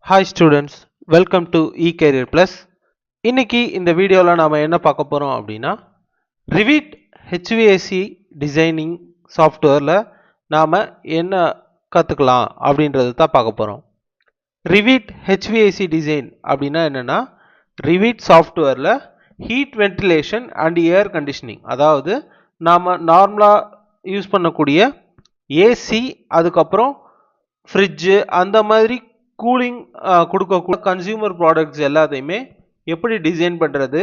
Hi students, welcome to eCareer Plus. இன்னைக்கு இந்த வீடியோவில் நாம் என்ன பார்க்க போகிறோம் அப்படின்னா Revit HVAC டிசைனிங் சாஃப்ட்வேரில் நாம் என்ன கற்றுக்கலாம் அப்படின்றது தான் பார்க்க போகிறோம். Revit HVAC டிசைன் அப்படின்னா என்னென்னா Revit சாஃப்ட்வேரில் heat ventilation and air conditioning, அதாவது நாம் நார்மலாக யூஸ் பண்ணக்கூடிய ஏசி, அதுக்கப்புறம் ஃப்ரிட்ஜு, அந்த மாதிரி கூலிங் கொடுக்கக்கூடிய கன்சியூமர் ப்ராடக்ட்ஸ் எல்லாத்தையுமே எப்படி டிசைன் பண்ணுறது,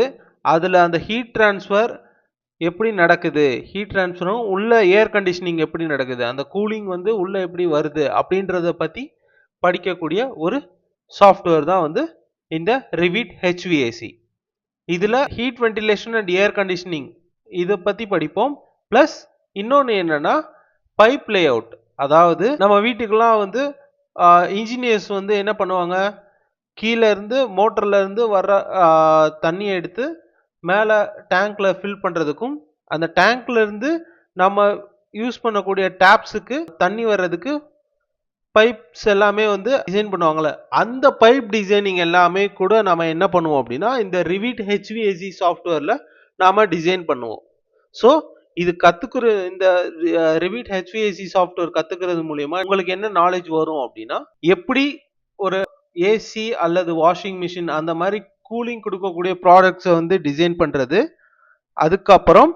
அதில் அந்த ஹீட் ட்ரான்ஸ்ஃபர் எப்படி நடக்குது, ஹீட் ட்ரான்ஸ்ஃபரும் உள்ள ஏர் கண்டிஷனிங் எப்படி நடக்குது, அந்த கூலிங் வந்து உள்ளே எப்படி வருது அப்படின்றத பற்றி படிக்கக்கூடிய ஒரு சாஃப்ட்வேர் தான் வந்து இந்த Revit HVAC. இதில் heat ventilation and air conditioning இதை பற்றி படிப்போம். ப்ளஸ் இன்னொன்று என்னென்னா பைப் லே அவுட், அதாவது நம்ம வீட்டுக்கெல்லாம் வந்து இன்ஜினியர்ஸ் வந்து என்ன பண்ணுவாங்க, கீழே இருந்து மோட்டர்ல இருந்து வர்ற தண்ணியை எடுத்து மேலே டேங்க்ல ஃபில் பண்ணுறதுக்கும், அந்த டேங்க்ல இருந்து நம்ம யூஸ் பண்ணக்கூடிய டேப்ஸுக்கு தண்ணி வர்றதுக்கு பைப்ஸ் எல்லாமே வந்து டிசைன் பண்ணுவாங்கள்ல, அந்த பைப் டிசைனிங் எல்லாமே கூட நம்ம என்ன பண்ணுவோம் அப்படின்னா இந்த Revit HVAC சாஃப்ட்வேரில் நாம் டிசைன் பண்ணுவோம். ஸோ இது கற்றுக்கிற இந்த Revit HVAC சாஃப்ட்வேர் கற்றுக்கிறது மூலயமா உங்களுக்கு என்ன நாலேஜ் வரும் அப்படின்னா, எப்படி ஒரு ஏசி அல்லது வாஷிங் மிஷின் அந்த மாதிரி கூலிங் கொடுக்கக்கூடிய ப்ராடக்ட்ஸை வந்து டிசைன் பண்ணுறது, அதுக்கப்புறம்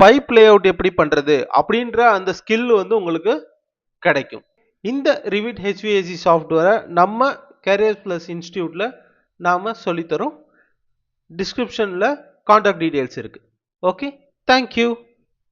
பைப் லே அவுட் எப்படி பண்ணுறது அப்படின்ற அந்த ஸ்கில் வந்து உங்களுக்கு கிடைக்கும். இந்த Revit HVAC சாஃப்ட்வேரை நம்ம கேரியர் பிளஸ் இன்ஸ்டியூட்டில் நாம் சொல்லித்தரோம். டிஸ்கிரிப்ஷனில் கான்டாக்ட் டீட்டெயில்ஸ் இருக்குது. Okay, thank you.